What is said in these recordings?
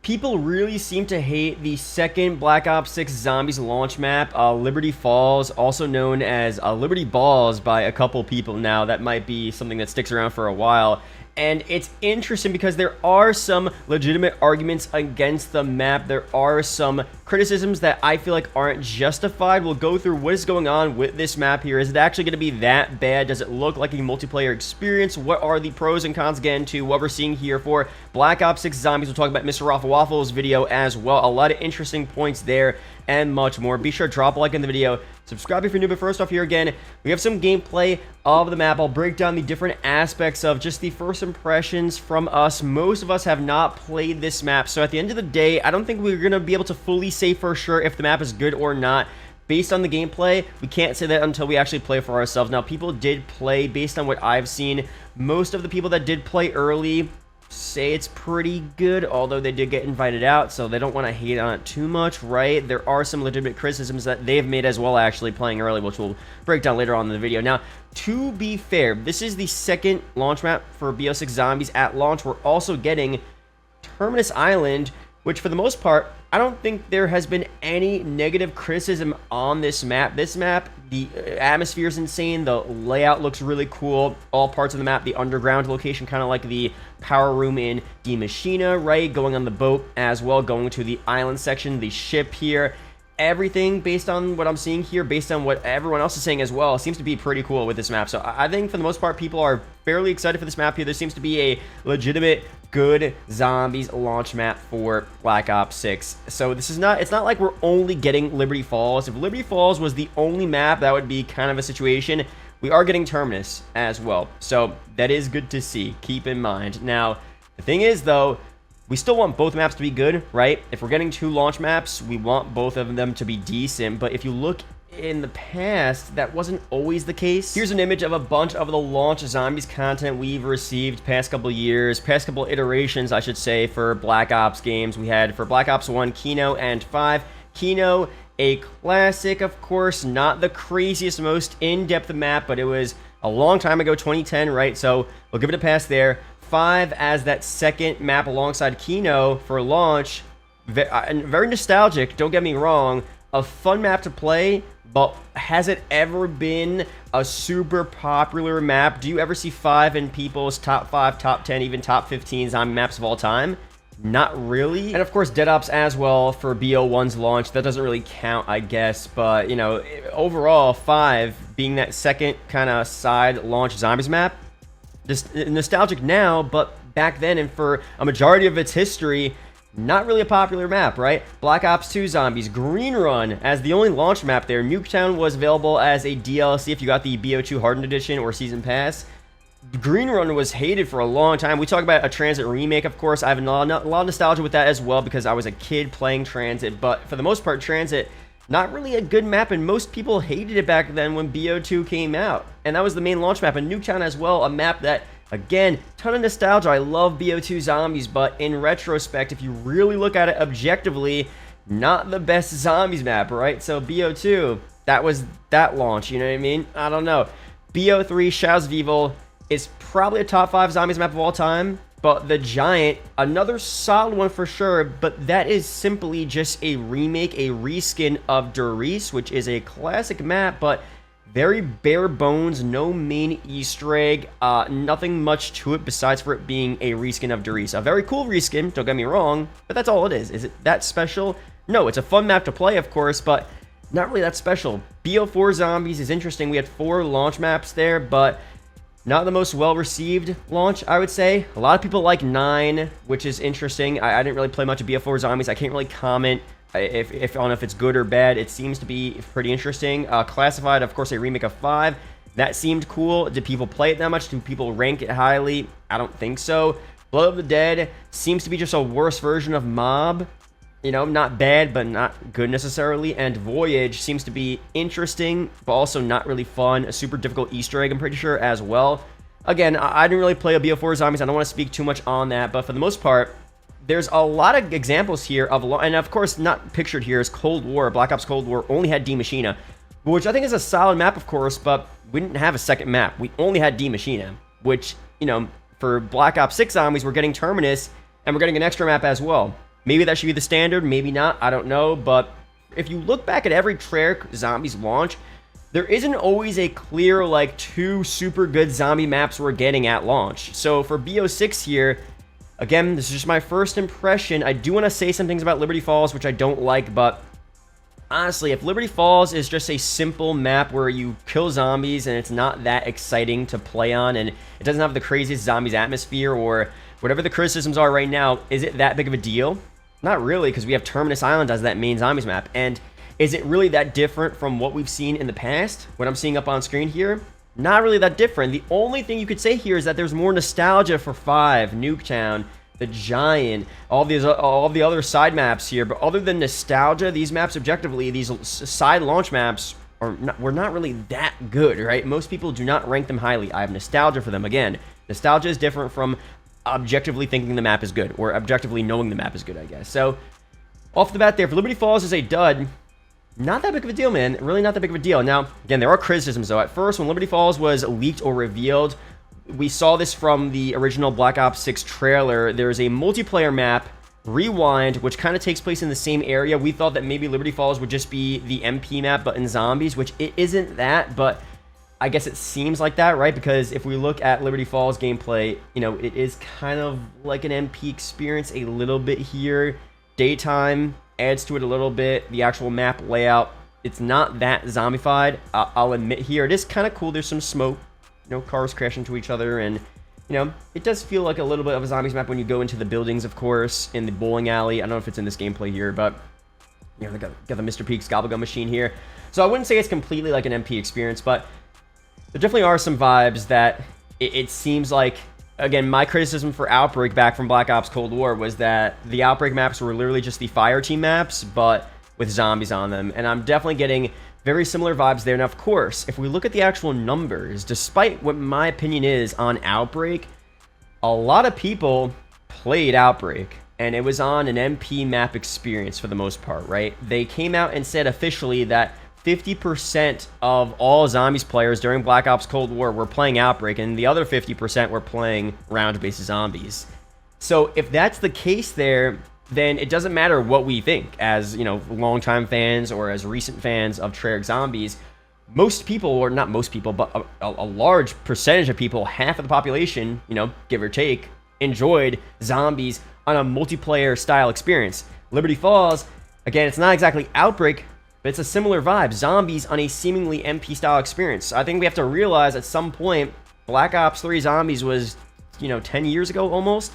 People really seem to hate the second Black Ops 6 Zombies launch map, Liberty Falls, also known as Liberty Balls by a couple people now. That might be something that sticks around for a while. And it's interesting because there are some legitimate arguments against the map. There are some criticisms that I feel like aren't justified. We'll go through what is going on with this map here. Is it actually going to be that bad? Does it look like a multiplayer experience? What are the pros and cons again to what we're seeing here for Black Ops 6 Zombies? We'll talk about Mr. Raffle Waffle's video as well. A lot of interesting points there and much more. Be sure to drop a like in the video. Subscribe if you're new, but first off here again, we have some gameplay of the map. I'll break down the different aspects of just the first impressions from us. Most of us have not played this map, so at the end of the day, I don't think we're going to be able to fully say for sure if the map is good or not. Based on the gameplay, we can't say that until we actually play for ourselves. Now, people did play, based on what I've seen, most of the people that did play early say it's pretty good, although they did get invited out, so they don't want to hate on it too much, right? There are some legitimate criticisms that they've made as well, actually, playing early, which we'll break down later on in the video. Now, to be fair, this is the second launch map for BO6 Zombies at launch. We're also getting Terminus Island, which for the most part, I don't think there has been any negative criticism on this map. This map, the atmosphere is insane. The layout looks really cool. All parts of the map, the underground location, kind of like the power room in Die Machina, right? Going on the boat as well, going to the island section, the ship here. Everything based on what I'm seeing here, based on what everyone else is saying as well, seems to be pretty cool with this map. So I think for the most part, people are fairly excited for this map here. There seems to be a legitimate good Zombies launch map for Black Ops 6. So this is not, it's not like we're only getting Liberty Falls. If Liberty Falls was the only map, that would be kind of a situation. We are getting Terminus as well. So that is good to see. Keep in mind. Now, the thing is though, we still want both maps to be good, right? If we're getting two launch maps, we want both of them to be decent. But if you look in the past, that wasn't always the case. Here's an image of a bunch of the launch Zombies content we've received past couple years, past couple iterations, I should say, for Black Ops games. We had for Black Ops 1, Kino, and 5. Kino, a classic, of course, not the craziest, most in-depth map, but it was a long time ago, 2010, right? So we'll give it a pass there. 5 as that second map alongside Kino for launch. Very nostalgic, don't get me wrong. A fun map to play, but has it ever been a super popular map? Do you ever see 5 in people's top 5, top 10, even top 15 zombie maps of all time? Not really. And of course, Dead Ops as well for BO1's launch. That doesn't really count, I guess. But, you know, overall, 5 being that second kind of side launch Zombies map, just nostalgic now, but back then and for a majority of its history, not really a popular map, right? Black Ops 2 Zombies, Green Run as the only launch map there. Nuketown was available as a DLC if you got the BO2 Hardened Edition or Season Pass. Green Run was hated for a long time. We talk about a Transit remake, of course. I have a lot of nostalgia with that as well because I was a kid playing Transit, but for the most part, Transit, not really a good map, and most people hated it back then when BO2 came out. And that was the main launch map. And Nuketown as well, a map that, again, ton of nostalgia. I love BO2 Zombies, but in retrospect, if you really look at it objectively, not the best Zombies map, right? So BO2, that was that launch, you know what I mean? I don't know. BO3 Shadows of Evil is probably a top 5 Zombies map of all time. But the Giant, another solid one for sure, but that is simply just a remake, a reskin of Doris, which is a classic map, but very bare bones, no main Easter egg, nothing much to it besides for it being a reskin of Doris. A very cool reskin, don't get me wrong, but that's all it is. Is it that special? No, it's a fun map to play, of course, but not really that special. BO4 Zombies is interesting. We had 4 launch maps there, but not the most well-received launch, I would say. A lot of people like 9, which is interesting. I didn't really play much of BO4 Zombies. I can't really comment on if it's good or bad. It seems to be pretty interesting. Classified, of course, a remake of 5. That seemed cool. Did people play it that much? Do people rank it highly? I don't think so. Blood of the Dead seems to be just a worse version of Mob. You know, not bad, but not good necessarily. And Voyage seems to be interesting, but also not really fun. A super difficult Easter egg, I'm pretty sure, as well. Again, I didn't really play a BO4 Zombies. I don't want to speak too much on that, but for the most part, there's a lot of examples here of, and of course, not pictured here is Cold War. Black Ops Cold War only had Die Machina, which I think is a solid map, of course, but we didn't have a second map. We only had Die Machina, which, you know, for Black Ops 6 Zombies, we're getting Terminus, and we're getting an extra map as well. Maybe that should be the standard, maybe not, I don't know. But if you look back at every Treyarch Zombies launch, there isn't always a clear, like, 2 super good zombie maps we're getting at launch. So for BO6 here, again, this is just my first impression. I do want to say some things about Liberty Falls, which I don't like, but honestly, if Liberty Falls is just a simple map where you kill zombies and it's not that exciting to play on, and it doesn't have the craziest zombies atmosphere or whatever the criticisms are right now, is it that big of a deal? Not really, because we have Terminus Island as that main zombies map. And is it really that different from what we've seen in the past? What I'm seeing up on screen here? Not really that different. The only thing you could say here is that there's more nostalgia for 5, Nuketown, the Giant, all the other side maps here. But other than nostalgia, these maps objectively, these side launch maps were not really that good, right? Most people do not rank them highly. I have nostalgia for them. Again, nostalgia is different from objectively thinking the map is good, or objectively knowing the map is good, I guess. So off the bat there, for Liberty Falls is a dud. Not that big of a deal, man. Really not that big of a deal. Now, again, there are criticisms, though. At first, when Liberty Falls was leaked or revealed, we saw this from the original Black Ops 6 trailer. There's a multiplayer map, Rewind, which kind of takes place in the same area. We thought that maybe Liberty Falls would just be the MP map, but in zombies, which it isn't that, but I guess it seems like that, right? Because if we look at Liberty Falls gameplay, you know, it is kind of like an MP experience a little bit here. Daytime adds to it a little bit. The actual map layout, it's not that zombified. I'll admit here, it is kind of cool. There's some smoke, you know, cars crash into each other, and, you know, it does feel like a little bit of a zombies map when you go into the buildings, of course, in the bowling alley. I don't know if it's in this gameplay here, but, you know, they got the Mr. Peaks Gobblegum machine here. So I wouldn't say it's completely like an MP experience, but there definitely are some vibes that it seems like. Again, my criticism for Outbreak back from Black Ops Cold War was that the Outbreak maps were literally just the fire team maps, but with zombies on them. And I'm definitely getting very similar vibes there. Now, of course, if we look at the actual numbers, despite what my opinion is on Outbreak, a lot of people played Outbreak, and it was on an MP map experience for the most part, right? They came out and said officially that 50% of all zombies players during Black Ops Cold War were playing Outbreak, and the other 50% were playing round-based zombies. So if that's the case there, then it doesn't matter what we think as, you know, longtime fans or as recent fans of Treyarch Zombies. Most people, or not most people, but a large percentage of people, half of the population, you know, give or take, enjoyed zombies on a multiplayer style experience. Liberty Falls, again, it's not exactly Outbreak, but it's a similar vibe. Zombies on a seemingly MP style experience. So I think we have to realize at some point, Black Ops 3 Zombies was, you know, 10 years ago almost.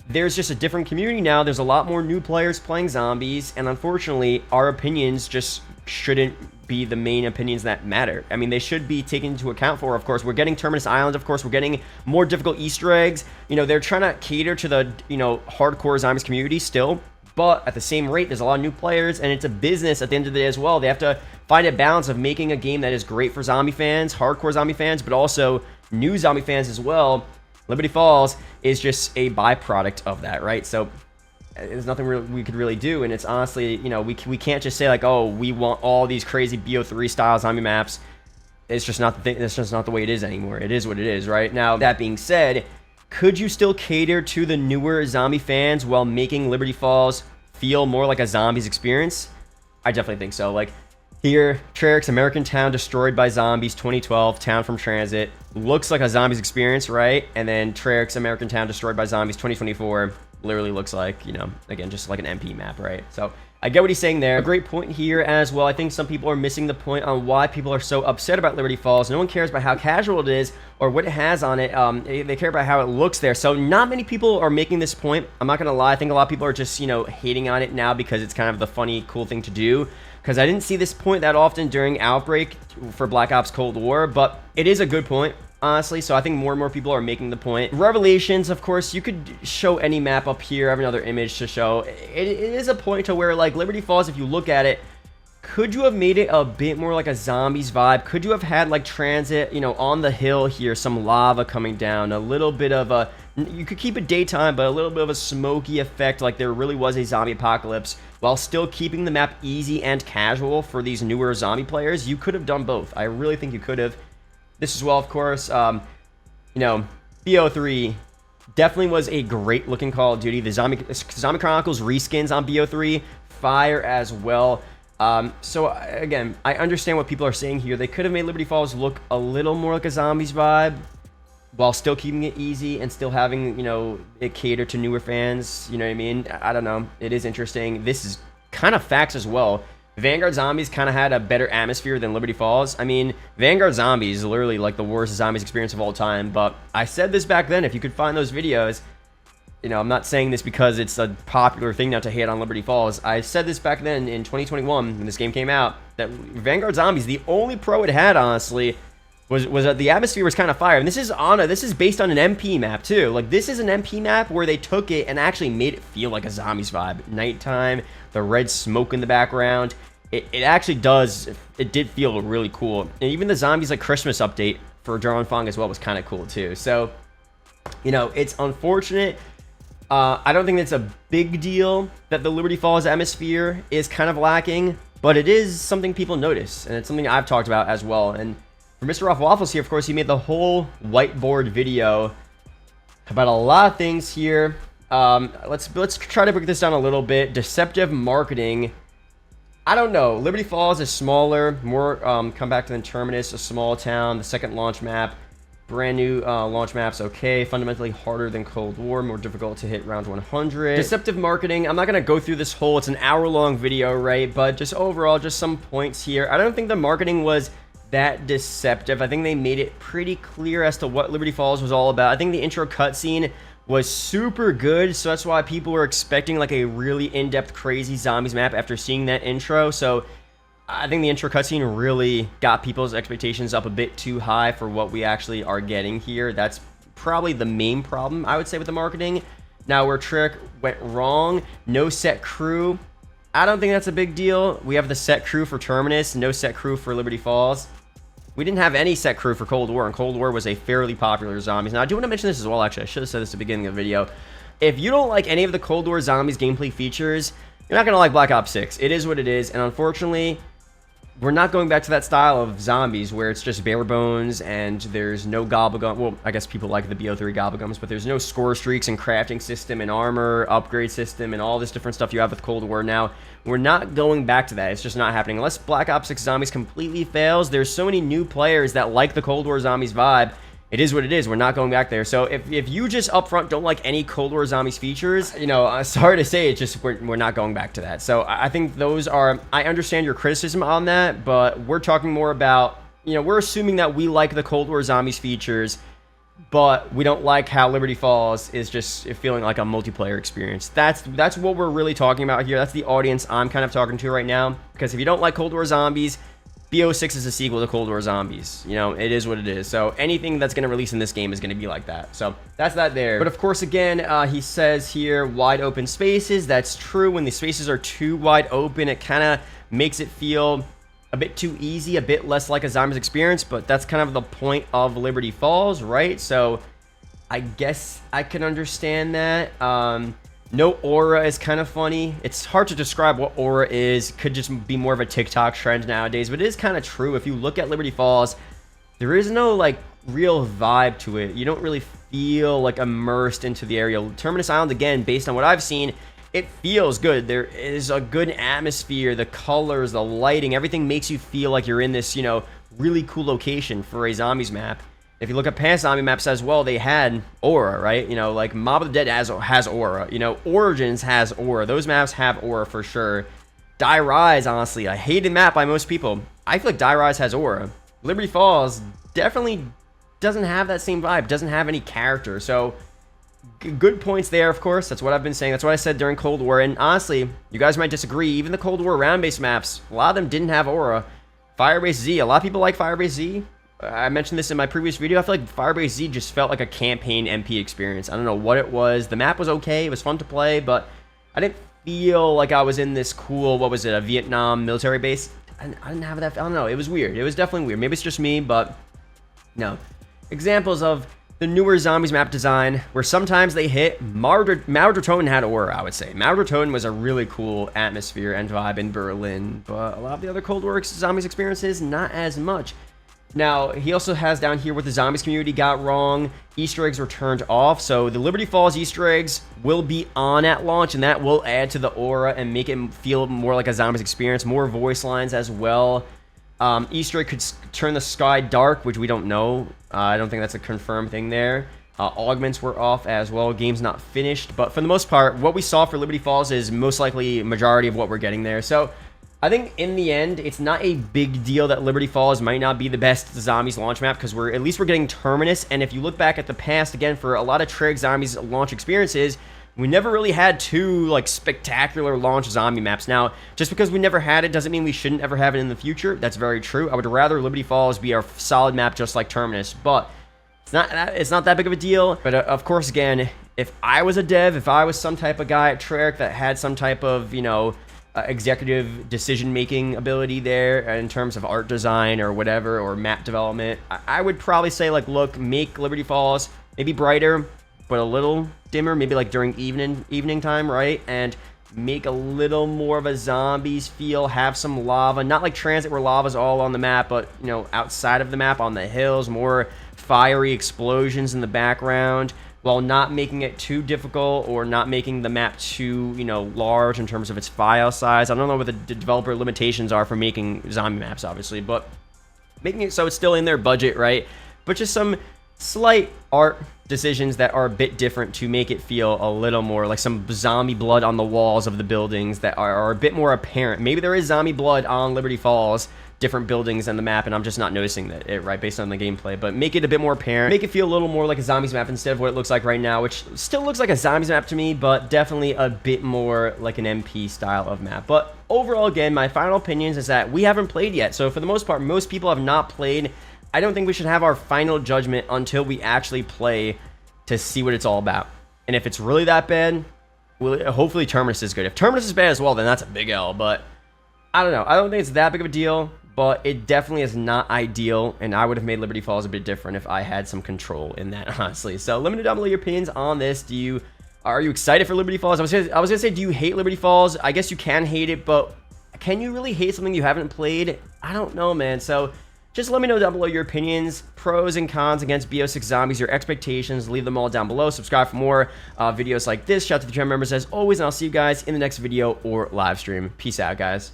There's just a different community now. There's a lot more new players playing zombies, and unfortunately, our opinions just shouldn't be the main opinions that matter. I mean, they should be taken into account for, of course. We're getting Terminus Island, of course. We're getting more difficult Easter eggs. You know, they're trying to cater to the, you know, hardcore zombies community still. But at the same rate, there's a lot of new players, and it's a business at the end of the day as well. They have to find a balance of making a game that is great for zombie fans, hardcore zombie fans, but also new zombie fans as well. Liberty Falls is just a byproduct of that, right? So there's nothing we could really do, and it's honestly, you know, we can't just say like, oh, we want all these crazy BO3 style zombie maps. It's just not the thing. It's just not the way it is anymore. It is what it is, right? Now, that being said, could you still cater to the newer zombie fans while making Liberty Falls feel more like a zombies experience? I definitely think so. Like here, Treyarch's American Town destroyed by zombies 2012, Town from Transit, looks like a zombies experience, right? And then Treyarch's American Town destroyed by zombies 2024 literally looks like, you know, again, just like an MP map, right? So I get what he's saying there. A great point here as well. I think some people are missing the point on why people are so upset about Liberty Falls. No one cares about how casual it is or what it has on it. They care about how it looks there. So not many people are making this point. I'm not going to lie. I think a lot of people are just, you know, hating on it now because it's kind of the funny, cool thing to do. Because I didn't see this point that often during Outbreak for Black Ops Cold War, but it is a good point, honestly. So I think more and more people are making the point. Revelations, of course, you could show any map up here. I have another image to show. It is a point to where, like, Liberty Falls, if you look at it, could you have made it a bit more like a zombies vibe? Could you have had, like, Transit, you know, on the hill here, some lava coming down, a little bit of a, you could keep it daytime, but a little bit of a smoky effect, like there really was a zombie apocalypse, while still keeping the map easy and casual for these newer zombie players. You could have done both. I really think you could have. This as well, of course, you know, BO3, definitely was a great looking Call of Duty. The Zombie Chronicles reskins on BO3, fire as well. So again, I understand what people are saying here. They could have made Liberty Falls look a little more like a Zombies vibe, while still keeping it easy and still having, you know, it cater to newer fans. You know what I mean? I don't know. It is interesting. This is kind of facts as well. Vanguard Zombies kind of had a better atmosphere than Liberty Falls. I mean, Vanguard Zombies is literally like the worst Zombies experience of all time. But I said this back then, if you could find those videos, you know, I'm not saying this because it's a popular thing now to hate on Liberty Falls. I said this back then in 2021 when this game came out, that Vanguard Zombies, the only pro it had, honestly, was that the atmosphere was kind of fire. And this is based on an MP map too. Like, this is an MP map where they took it and actually made it feel like a Zombies vibe. Nighttime, the red smoke in the background. It actually does. It did feel really cool. And even the Zombies like Christmas update for Jarlin Fong as well was kind of cool too. So, you know, it's unfortunate. I don't think it's a big deal that the Liberty Falls atmosphere is kind of lacking, but it is something people notice, and it's something I've talked about as well. And for Mr. Rough Waffles here, of course, he made the whole whiteboard video about a lot of things here. Let's try to break this down a little bit. Deceptive Marketing. I don't know. Liberty Falls is smaller, more compacted than Terminus, a small town. The second launch map, brand new launch maps, okay. Fundamentally harder than Cold War, more difficult to hit round 100. Deceptive Marketing. I'm not going to go through this whole, it's an hour-long video, right? But just overall, just some points here. I don't think the marketing was that deceptive. I think they made it pretty clear as to what Liberty Falls was all about. I think the intro cutscene was super good, so that's why people were expecting like a really in-depth crazy Zombies map after seeing that intro. So I think the intro cutscene really got people's expectations up a bit too high for what we actually are getting here. That's probably the main problem, I would say, with the marketing. Now, where Trick went wrong, no set crew. I don't think that's a big deal. We have the set crew for Terminus, no set crew for Liberty Falls. We didn't have any set crew for Cold War, and Cold War was a fairly popular Zombies. Now, I do want to mention this as well, actually. I should have said this at the beginning of the video. If you don't like any of the Cold War Zombies gameplay features, you're not going to like Black Ops 6. It is what it is, and unfortunately, we're not going back to that style of Zombies where it's just bare bones and there's no gobblegum. Well, I guess people like the BO3 gobblegums, but there's no score streaks and crafting system and armor upgrade system and all this different stuff you have with Cold War now. We're not going back to that. It's just not happening. Unless Black Ops 6 Zombies completely fails, there's so many new players that like the Cold War Zombies vibe. It is what it is. We're not going back there. So if you just up front don't like any Cold War Zombies features, you know, sorry to say, it's just we're not going back to that. So I think those are, I understand your criticism on that, but we're talking more about, you know, we're assuming that we like the Cold War Zombies features, but we don't like how Liberty Falls is just feeling like a multiplayer experience. That's what we're really talking about here. That's the audience I'm kind of talking to right now. Because if you don't like Cold War Zombies, BO6 is a sequel to Cold War Zombies. You know, it is what it is. So anything that's going to release in this game is going to be like that. So that's that there. But of course, again, he says here, wide open spaces. That's true. When the spaces are too wide open, it kind of makes it feel a bit too easy, a bit less like a Zombies experience. But that's kind of the point of Liberty Falls, right? So I guess I can understand that. No aura is kind of funny. It's hard to describe what aura is. Could just be more of a TikTok trend nowadays, but it is kind of true. If you look at Liberty Falls, there is no like real vibe to it. You don't really feel like immersed into the area. Terminus Island, again, based on what I've seen, it feels good. There is a good atmosphere, the colors, the lighting, everything makes you feel like you're in this, you know, really cool location for a Zombies map. If you look at past zombie maps as well, they had aura, right? You know, like Mob of the Dead has aura. You know, Origins has aura. Those maps have aura for sure. Die Rise, honestly, a hated map by most people. I feel like Die Rise has aura. Liberty Falls definitely doesn't have that same vibe, doesn't have any character. So, good points there, of course. That's what I've been saying. That's what I said during Cold War. And honestly, you guys might disagree. Even the Cold War round-based maps, a lot of them didn't have aura. Firebase Z, a lot of people like Firebase Z. I mentioned this in my previous video. I feel like Firebase Z just felt like a campaign MP experience. I don't know what it was. The map was okay. It was fun to play, but I didn't feel like I was in this cool, what was it, a Vietnam military base? I didn't have that. I don't know. It was weird. It was definitely weird. Maybe it's just me, but no. Examples of the newer Zombies map design where sometimes they hit. Mauerdratonen had aura, I would say. Mauerdratonen was a really cool atmosphere and vibe in Berlin, but a lot of the other Cold War Zombies experiences, not as much. Now, he also has down here what the zombies community got wrong. Easter eggs were turned off, so the Liberty Falls Easter eggs will be on at launch, and that will add to the aura and make it feel more like a zombies experience. More voice lines as well. Easter egg could turn the sky dark, which we don't know. I don't think that's a confirmed thing there. Augments were off as well. Game's not finished, but for the most part, what we saw for Liberty Falls is most likely majority of what we're getting there. So I think in the end, it's not a big deal that Liberty Falls might not be the best zombies launch map, because at least we're getting Terminus. And if you look back at the past, again, for a lot of Treyarch zombies launch experiences, we never really had two like spectacular launch zombie maps. Now, just because we never had it doesn't mean we shouldn't ever have it in the future. That's very true. I would rather Liberty Falls be our solid map just like Terminus, but it's not that big of a deal. But of course, again, if I was a dev, if I was some type of guy at Treyarch that had some type of, you know, executive decision-making ability there in terms of art design or whatever, or map development, I would probably say, like, look, make Liberty Falls maybe brighter, but a little dimmer, maybe like during evening time, right? And make a little more of a zombies feel, have some lava, not like Transit where lava's all on the map, but, you know, outside of the map on the hills, more fiery explosions in the background, while not making it too difficult or not making the map too, you know, large in terms of its file size. I don't know what the developer limitations are for making zombie maps, obviously, but making it so it's still in their budget, right? But just some slight art decisions that are a bit different to make it feel a little more like some zombie blood on the walls of the buildings that are a bit more apparent. Maybe there is zombie blood on Liberty Falls, different buildings in the map, and I'm just not noticing that, right, based on the gameplay. But make it a bit more apparent, make it feel a little more like a zombies map instead of what it looks like right now, which still looks like a zombies map to me, but definitely a bit more like an MP style of map. But overall, again, my final opinions is that we haven't played yet, so for the most part, most people have not played. I don't think we should have our final judgment until we actually play to see what it's all about. And if it's really that bad, hopefully Terminus is good. If Terminus is bad as well, then that's a big L, but I don't know. I don't think it's that big of a deal, but it definitely is not ideal, and I would have made Liberty Falls a bit different if I had some control in that, honestly. So let me know down below your opinions on this. Are you excited for Liberty Falls? I was gonna say, do you hate Liberty Falls? I guess you can hate it, but can you really hate something you haven't played? I don't know, man. So just let me know down below your opinions, pros and cons against BO6 Zombies, your expectations, leave them all down below. Subscribe for more videos like this. Shout out to the channel members as always, and I'll see you guys in the next video or live stream. Peace out, guys.